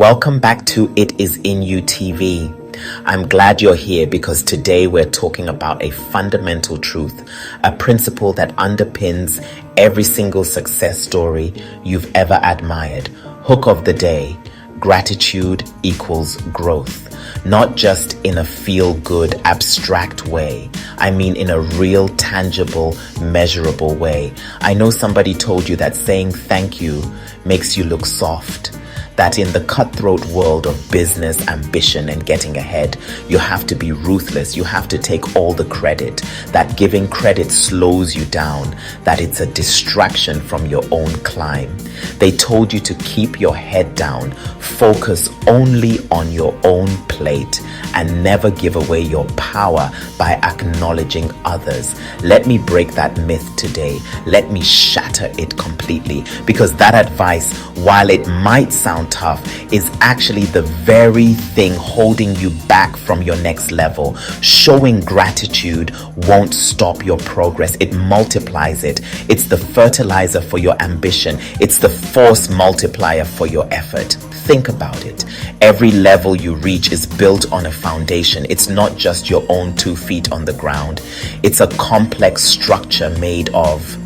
Welcome back to It Is In You TV. I'm glad you're here because today we're talking about a fundamental truth, a principle that underpins every single success story you've ever admired. Hook of the day: gratitude equals growth. Not just in a feel-good, abstract way. I mean in a real, tangible, measurable way. I know somebody told you that saying thank you makes you look soft. That in the cutthroat world of business, ambition, and getting ahead, you have to be ruthless. You have to take all the credit. That giving credit slows you down. That it's a distraction from your own climb. They told you to keep your head down, focus only on your own plate, and never give away your power by acknowledging others. Let me break that myth today. Let me shatter it completely, because that advice, while it might sound tough, is actually the very thing holding you back from your next level. Showing gratitude won't stop your progress. It multiplies it. It's the fertilizer for your ambition. It's the force multiplier for your effort. Think about it. Every level you reach is built on a foundation. It's not just your own 2 feet on the ground. It's a complex structure made of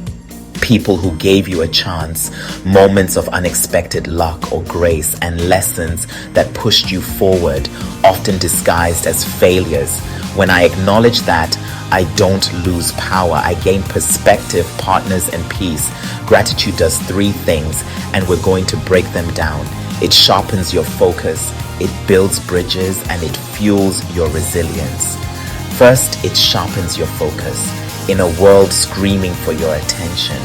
people who gave you a chance, moments of unexpected luck or grace, and lessons that pushed you forward, often disguised as failures. When I acknowledge that, I don't lose power. I gain perspective, partners, and peace. Gratitude does 3 things, and we're going to break them down. It sharpens your focus, it builds bridges, and it fuels your resilience. First, it sharpens your focus. In a world screaming for your attention,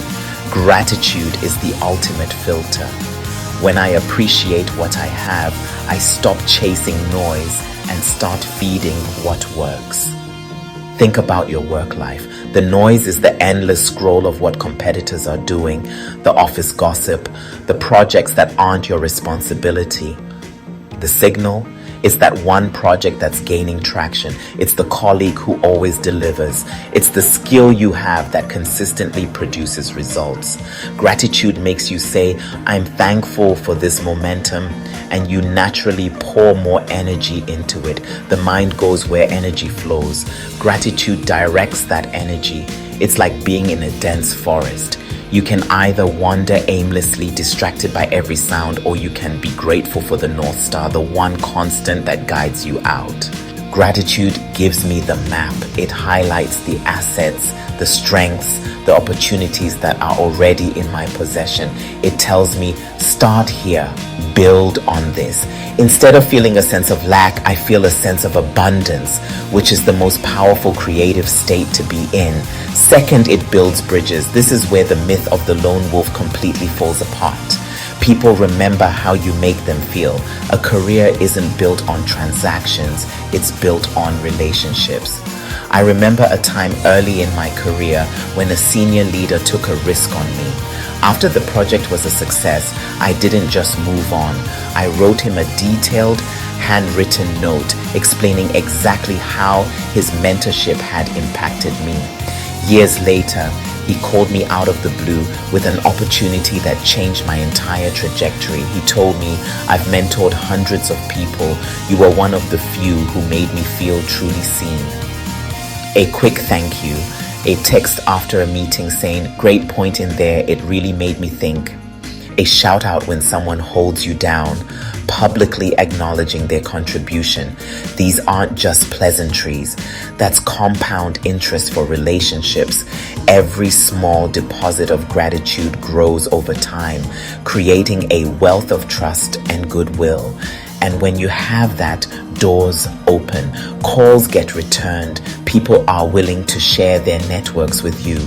gratitude is the ultimate filter. When I appreciate what I have, I stop chasing noise and start feeding what works. Think about your work life. The noise is the endless scroll of what competitors are doing, the office gossip, the projects that aren't your responsibility. The signal is that one project that's gaining traction. It's the colleague who always delivers. It's the skill you have that consistently produces results. Gratitude makes you say, I'm thankful for this momentum, and you naturally pour more energy into it. The mind goes where energy flows. Gratitude directs that energy. It's like being in a dense forest. You can either wander aimlessly, distracted by every sound, or you can be grateful for the North Star, the one constant that guides you out. Gratitude gives me the map. It highlights the assets, the strengths, the opportunities that are already in my possession. It tells me, start here, build on this. Instead of feeling a sense of lack, I feel a sense of abundance, which is the most powerful creative state to be in. Second, it builds bridges. This is where the myth of the lone wolf completely falls apart. People remember how you make them feel. A career isn't built on transactions, it's built on relationships. I remember a time early in my career when a senior leader took a risk on me. After the project was a success, I didn't just move on. I wrote him a detailed, handwritten note explaining exactly how his mentorship had impacted me. Years later, he called me out of the blue with an opportunity that changed my entire trajectory. He told me, I've mentored hundreds of people. You were one of the few who made me feel truly seen. A quick thank you, a text after a meeting saying, great point in there, it really made me think. A shout out when someone holds you down, publicly acknowledging their contribution. These aren't just pleasantries. That's compound interest for relationships. Every small deposit of gratitude grows over time, creating a wealth of trust and goodwill. And when you have that, doors open, calls get returned, people are willing to share their networks with you.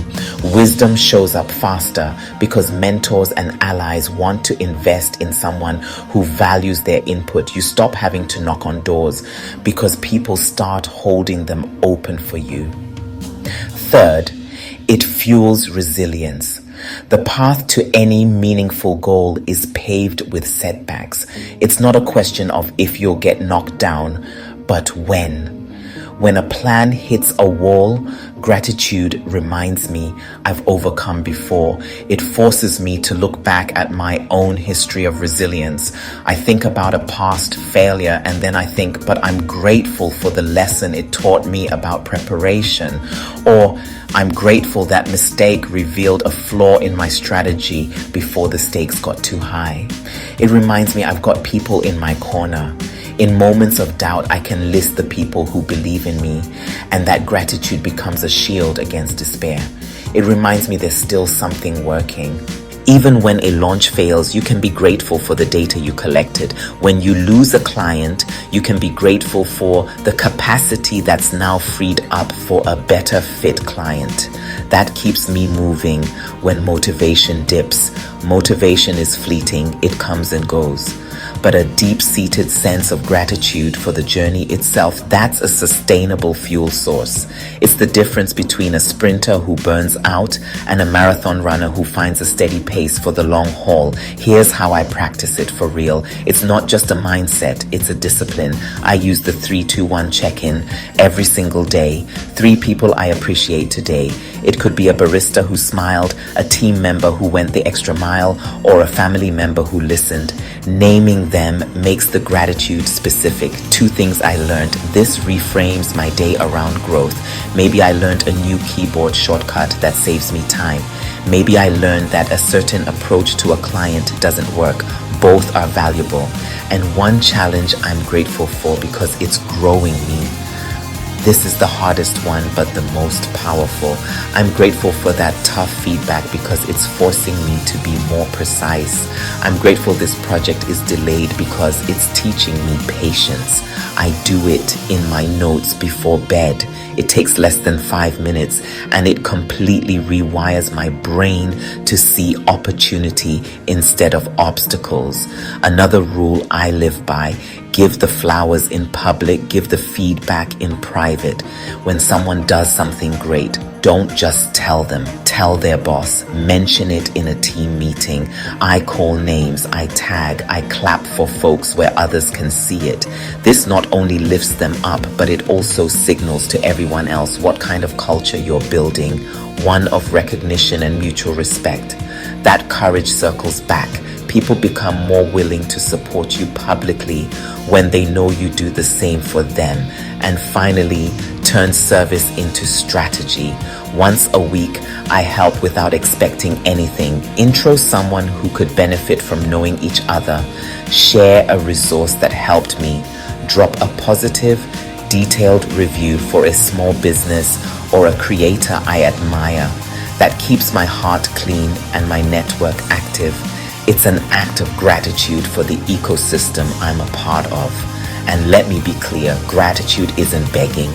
Wisdom shows up faster because mentors and allies want to invest in someone who values their input. You stop having to knock on doors because people start holding them open for you. Third, it fuels resilience. The path to any meaningful goal is paved with setbacks. It's not a question of if you'll get knocked down, but when. When a plan hits a wall, gratitude reminds me I've overcome before. It forces me to look back at my own history of resilience. I think about a past failure and then I think, but I'm grateful for the lesson it taught me about preparation. Or I'm grateful that mistake revealed a flaw in my strategy before the stakes got too high. It reminds me I've got people in my corner. In moments of doubt, I can list the people who believe in me, and that gratitude becomes a shield against despair. It reminds me there's still something working. Even when a launch fails, you can be grateful for the data you collected. When you lose a client, you can be grateful for the capacity that's now freed up for a better fit client. That keeps me moving when motivation dips. Motivation is fleeting, it comes and goes. But a deep-seated sense of gratitude for the journey itself, that's a sustainable fuel source. It's the difference between a sprinter who burns out and a marathon runner who finds a steady pace for the long haul. Here's how I practice it for real. It's not just a mindset, it's a discipline. I use the 3-2-1 check-in every single day. 3 people I appreciate today. It could be a barista who smiled, a team member who went the extra mile, or a family member who listened. Naming them makes the gratitude specific. 2 things I learned. This reframes my day around growth. Maybe I learned a new keyboard shortcut that saves me time. Maybe I learned that a certain approach to a client doesn't work. Both are valuable. And one challenge I'm grateful for because it's growing me. This is the hardest one, but the most powerful. I'm grateful for that tough feedback because it's forcing me to be more precise. I'm grateful this project is delayed because it's teaching me patience. I do it in my notes before bed. It takes less than 5 minutes and it completely rewires my brain to see opportunity instead of obstacles. Another rule I live by: give the flowers in public, give the feedback in private. When someone does something great, don't just tell them. Tell their boss. Mention it in a team meeting. I call names, I tag, I clap for folks where others can see it. This not only lifts them up, but it also signals to everyone else what kind of culture you're building, one of recognition and mutual respect. That courage circles back. People become more willing to support you publicly when they know you do the same for them. And finally, turn service into strategy. Once a week, I help without expecting anything. Intro someone who could benefit from knowing each other. Share a resource that helped me. Drop a positive, detailed review for a small business or a creator I admire. That keeps my heart clean and my network active. It's an act of gratitude for the ecosystem I'm a part of. And let me be clear, gratitude isn't begging.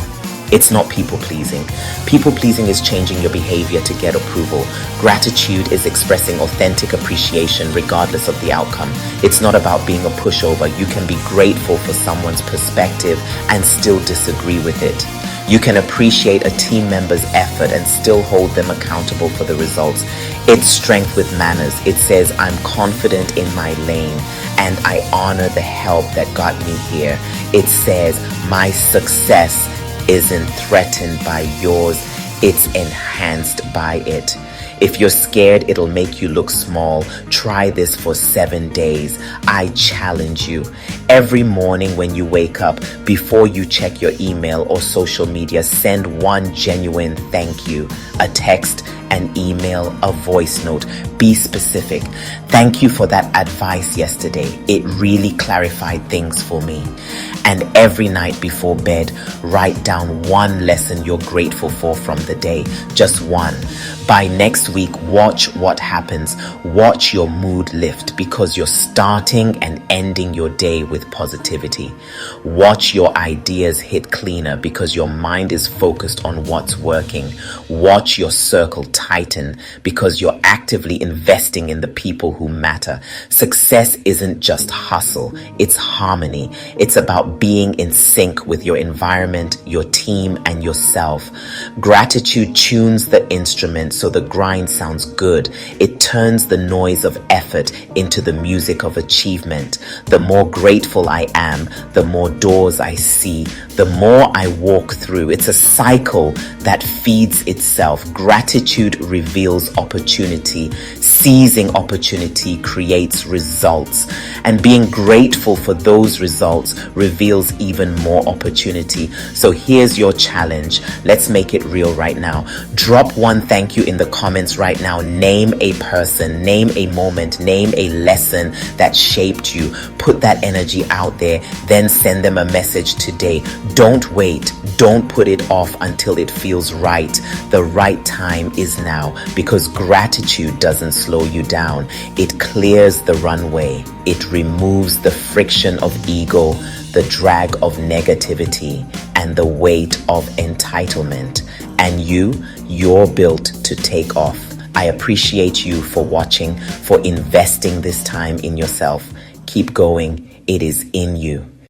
It's not people-pleasing. People-pleasing is changing your behavior to get approval. Gratitude is expressing authentic appreciation regardless of the outcome. It's not about being a pushover. You can be grateful for someone's perspective and still disagree with it. You can appreciate a team member's effort and still hold them accountable for the results. It's strength with manners. It says, I'm confident in my lane and I honor the help that got me here. It says, my success isn't threatened by yours, it's enhanced by it. If you're scared it'll make you look small, try this for 7 days. I challenge you. Every morning when you wake up, before you check your email or social media, send one genuine thank you. A text, an email, a voice note. Be specific. Thank you for that advice yesterday. It really clarified things for me. And every night before bed, write down one lesson you're grateful for from the day. Just one. By next week, watch what happens. Watch your mood lift because you're starting and ending your day with positivity. Watch your ideas hit cleaner because your mind is focused on what's working. Watch your circle tighten because you're actively investing in the people who matter. Success isn't just hustle, it's harmony. It's about being in sync with your environment, your team, and yourself. Gratitude tunes the instrument so the grind sounds good. It turns the noise of effort into the music of achievement. The more grateful I am, the more doors I see, the more I walk through. It's a cycle that feeds itself. Gratitude reveals opportunity. Seizing opportunity creates results. And being grateful for those results reveals even more opportunity. So here's your challenge. Let's make it real right now. Drop one thank you in the comments right now. Name a person, name a moment, name a lesson that shaped you. Put that energy out there, then send them a message today. Don't wait. Don't put it off until it feels right. The right time is now, because gratitude doesn't slow you down. It clears the runway. It removes the friction of ego, the drag of negativity, and the weight of entitlement. And you're built to take off. I appreciate you for watching, for investing this time in yourself. Keep going. It is in you.